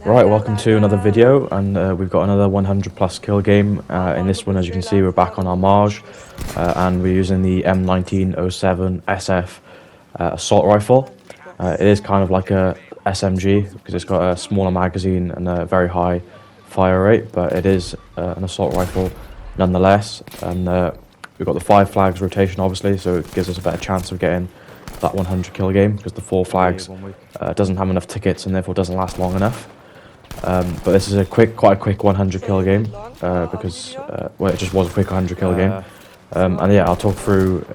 Right, welcome to another video, and we've got another 100 plus kill game. In this one, as you can see, we're back on our Marj, and we're using the M1907 SF Assault rifle. It is kind of like a SMG because it's got a smaller magazine and a very high fire rate, but it is an assault rifle nonetheless. And we've got the 5 flags rotation, obviously, so it gives us a better chance of getting that 100 kill game because the 4 flags doesn't have enough tickets and therefore doesn't last long enough. But this is quite a quick 100 kill game because well, it just was a quick 100 kill game. And yeah, I'll talk through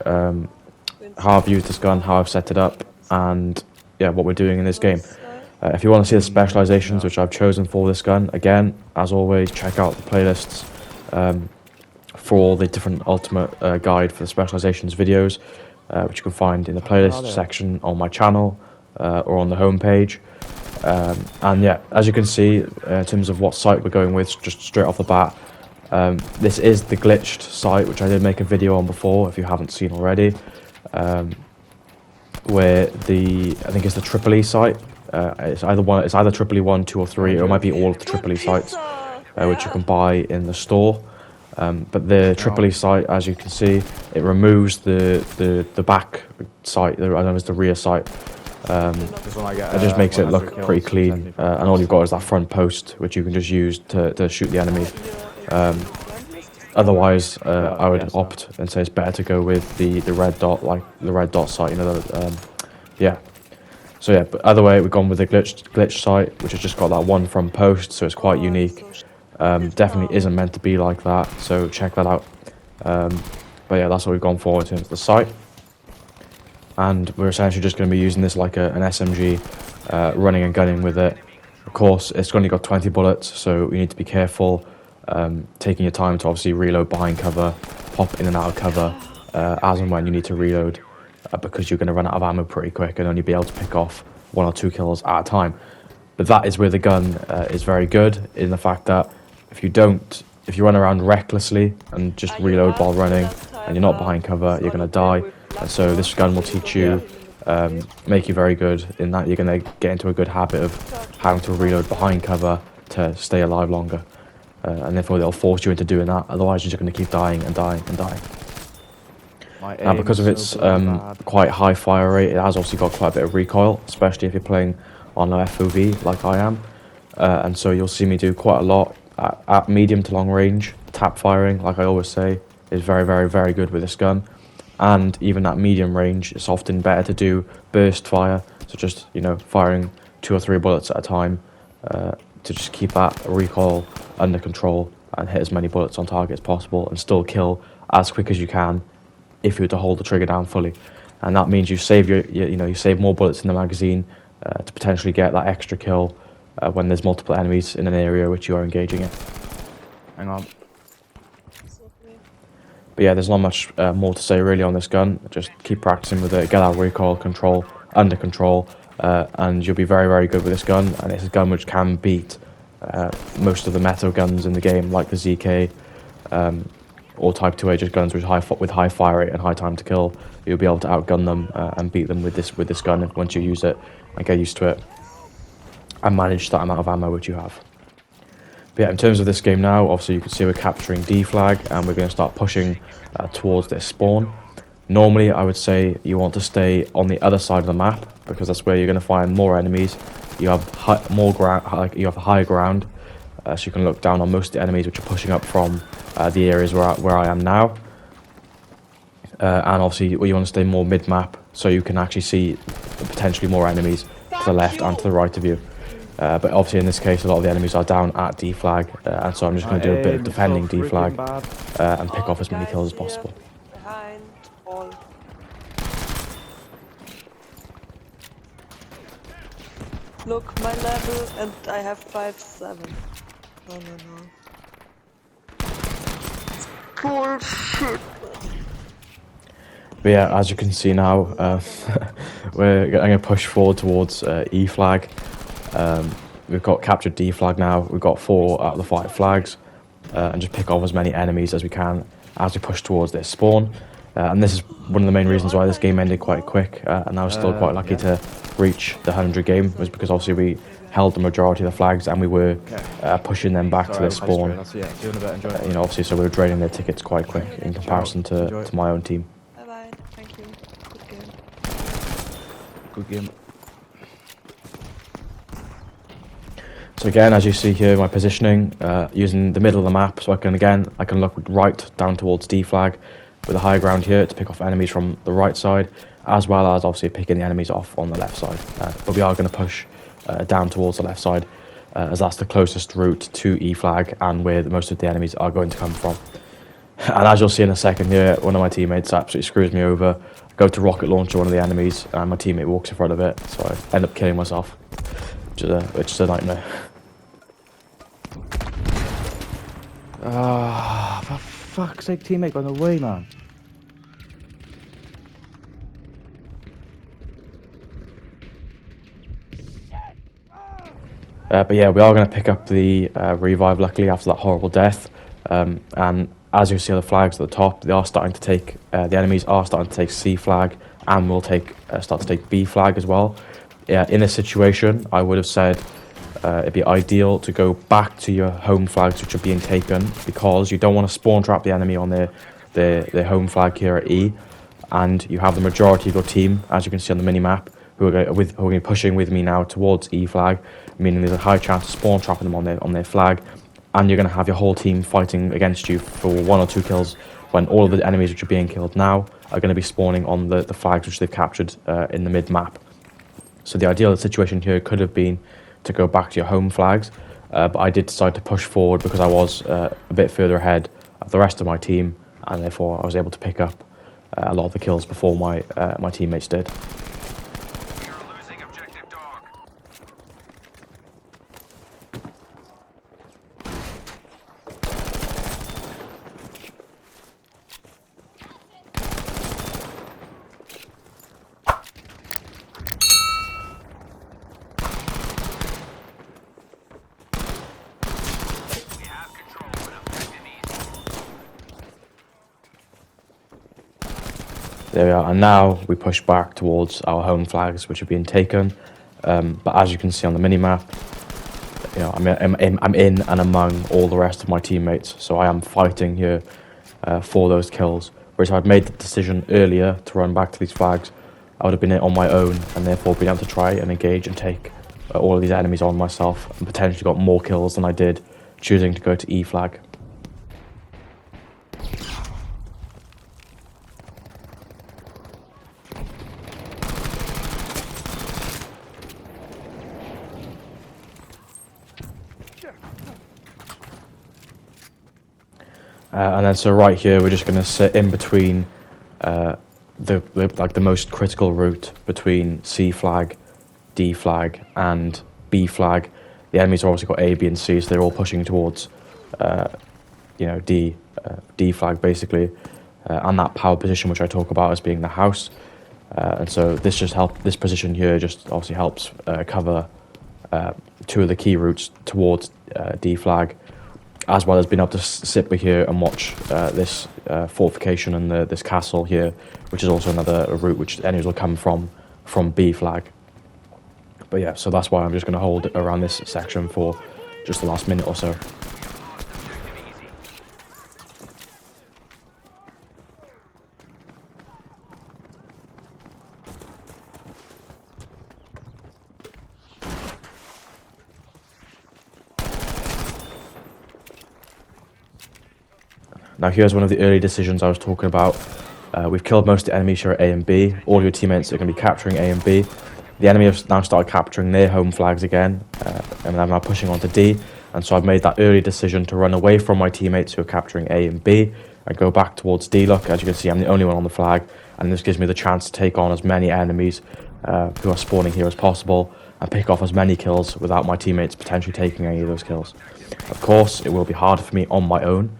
how I've used this gun, how I've set it up, and yeah, what we're doing in this game. If you want to see the specializations which I've chosen for this gun, again, as always, check out the playlists for all the different ultimate guide for the specializations videos, which you can find in the playlist section on my channel or on the homepage. And yeah, as you can see, in terms of what sight we're going with, just straight off the bat, this is the glitched sight, which I did make a video on before, if you haven't seen already, where I think it's the Triple E sight. It's either Triple E 1, 2, or 3, or it might be all of the Triple E sights, which you can buy in the store. But the Triple E sight, as you can see, it removes the back sight, I don't know, it's the rear sight. It just makes it look pretty clean, and all you've got is that front post, which you can just use to shoot the enemy. Otherwise, I would opt and say it's better to go with the red dot, like the red dot sight, you know. Yeah. So yeah, but either way, we've gone with the glitch sight, which has just got that one front post, so it's quite unique. Definitely isn't meant to be like that, so check that out. But yeah, that's what we've gone for in terms of the sight. And we're essentially just going to be using this like an SMG, running and gunning with it. Of course, it's only got 20 bullets, so you need to be careful, taking your time to obviously reload behind cover, pop in and out of cover, as and when you need to reload, because you're going to run out of ammo pretty quick and only be able to pick off 1 or 2 kills at a time. But that is where the gun is very good, in the fact that if you run around recklessly and just reload while running, and you're not behind cover, you're going to die. And so this gun will teach you, make you very good in that you're going to get into a good habit of having to reload behind cover to stay alive longer. And therefore they'll force you into doing that, otherwise you're just going to keep dying and dying and dying. Now, because of its quite high fire rate, it has also got quite a bit of recoil, especially if you're playing on an FOV like I am. And so you'll see me do quite a lot at medium to long range. Tap firing, like I always say, is very, very, very good with this gun. And even at medium range, it's often better to do burst fire, so just, you know, firing 2 or 3 bullets at a time, to just keep that recoil under control and hit as many bullets on target as possible and still kill as quick as you can if you were to hold the trigger down fully. And that means you save you save more bullets in the magazine to potentially get that extra kill when there's multiple enemies in an area which you are engaging in. Hang on. But yeah, there's not much more to say really on this gun. Just keep practicing with it, get that recoil control under control, and you'll be very, very good with this gun. And it's a gun which can beat most of the meta guns in the game, like the ZK or Type 2A, just guns with high fire rate and high time to kill. You'll be able to outgun them and beat them with this gun once you use it and get used to it and manage that amount of ammo which you have. But yeah, in terms of this game now, obviously you can see we're capturing D flag and we're going to start pushing towards this spawn. Normally, I would say you want to stay on the other side of the map because that's where you're going to find more enemies. You have more ground, you have higher ground, so you can look down on most of the enemies which are pushing up from the areas where I am now. And obviously, you want to stay more mid-map so you can actually see potentially more enemies to the left and to the right of you. But obviously in this case a lot of the enemies are down at D flag, and so I'm just going to do a bit of defending D flag and pick off as many kills as possible. Look, my level, and I have 5-7. No. Bullshit. But yeah, as you can see now, I'm going to push forward towards E flag. We've got captured D flag now. We've got 4 out of the 5 flags, and just pick off as many enemies as we can as we push towards this spawn. And this is one of the main reasons why this game ended quite quick, and I was still quite lucky to reach the 100 game, was because obviously we held the majority of the flags, and we were pushing them back to their spawn. I'll see you in a bit. Enjoy. You know, obviously, so we were draining their tickets quite quick in comparison to my own team. Bye bye. Thank you. Good game. Good game. So again, as you see here, my positioning, using the middle of the map, so I can look right down towards D flag with a high ground here to pick off enemies from the right side, as well as obviously picking the enemies off on the left side. But we are going to push down towards the left side, as that's the closest route to E flag and where most of the enemies are going to come from. And as you'll see in a second here, one of my teammates absolutely screws me over. I go to rocket launch one of the enemies, and my teammate walks in front of it, so I end up killing myself, which is a nightmare. Ah, for fuck's sake, teammate, got away, man. But yeah, we are going to pick up the revive, luckily, after that horrible death. And as you see on the flags at the top, they are starting to take, the enemies are starting to take C flag, and will start to take B flag as well. Yeah, in this situation, I would have said it'd be ideal to go back to your home flags which are being taken, because you don't want to spawn trap the enemy on their home flag here at E, and you have the majority of your team, as you can see on the mini map, who are going to be pushing with me now towards E flag, meaning there's a high chance of spawn trapping them on their flag, and you're going to have your whole team fighting against you for 1 or 2 kills, when all of the enemies which are being killed now are going to be spawning on the flags which they've captured in the mid map. So the ideal situation here could have been to go back to your home flags, but I did decide to push forward because I was a bit further ahead of the rest of my team, and therefore I was able to pick up a lot of the kills before my teammates did. There we are, and now we push back towards our home flags, which are being taken. But as you can see on the mini-map, you know, I'm in and among all the rest of my teammates, so I am fighting here for those kills. Whereas if I'd made the decision earlier to run back to these flags, I would have been on my own, and therefore been able to try and engage and take all of these enemies on myself, and potentially got more kills than I did choosing to go to E flag. And then so right here, we're just going to sit in between the most critical route between C flag, D flag, and B flag. The enemies have obviously got A, B, and C, so they're all pushing towards, you know, D flag basically, and that power position which I talk about as being the house. And so this position here just obviously helps cover 2 of the key routes towards D flag, as well as being able to sit here and watch this fortification and this castle here, which is also another route which enemies will come from B flag. But yeah, so that's why I'm just going to hold around this section for just the last minute or so. Now here's one of the early decisions I was talking about. We've killed most of the enemies here at A and B. All your teammates are going to be capturing A and B. The enemy have now started capturing their home flags again, and I'm now pushing on to D. And so I've made that early decision to run away from my teammates who are capturing A and B and go back towards D. Look, as you can see, I'm the only one on the flag, and this gives me the chance to take on as many enemies who are spawning here as possible and pick off as many kills without my teammates potentially taking any of those kills. Of course, it will be harder for me on my own,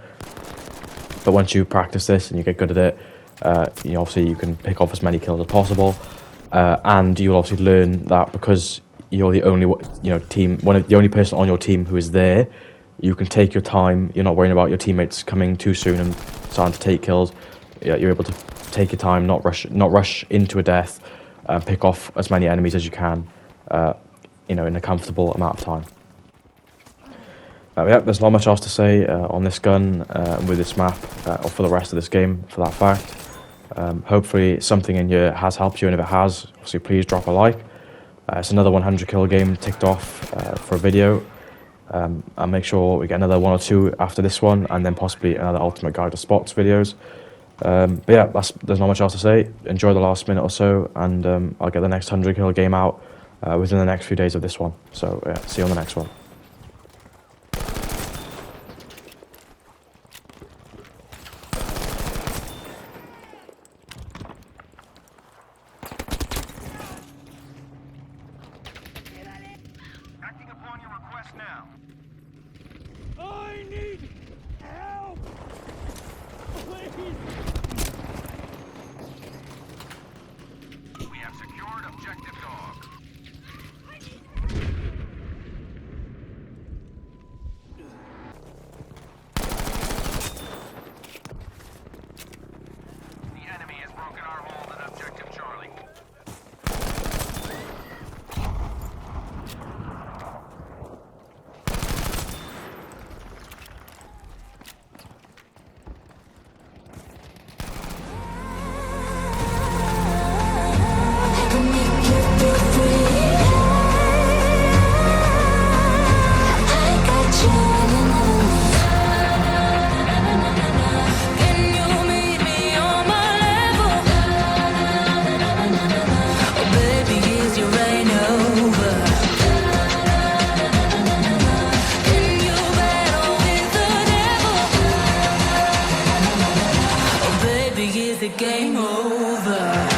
but once you practice this and you get good at it, you know, obviously you can pick off as many kills as possible, and you'll obviously learn that because you're the only, you know, the only person on your team who is there, you can take your time. You're not worrying about your teammates coming too soon and starting to take kills. You're able to take your time, not rush into a death, pick off as many enemies as you can. you know, in a comfortable amount of time. Yeah, there's not much else to say on this gun, with this map, or for the rest of this game, for that fact. Hopefully something in here has helped you, and if it has, obviously please drop a like. It's another 100 kill game ticked off for a video. I'll make sure we get another 1 or 2 after this one, and then possibly another Ultimate Guide to Spots videos. But yeah, there's not much else to say. Enjoy the last minute or so, and I'll get the next 100 kill game out within the next few days of this one. So yeah, see you on the next one. Acting upon your request now. I need help! Please! We have secured objective dog. The enemy has broken our hold on objective Charlie. Game over.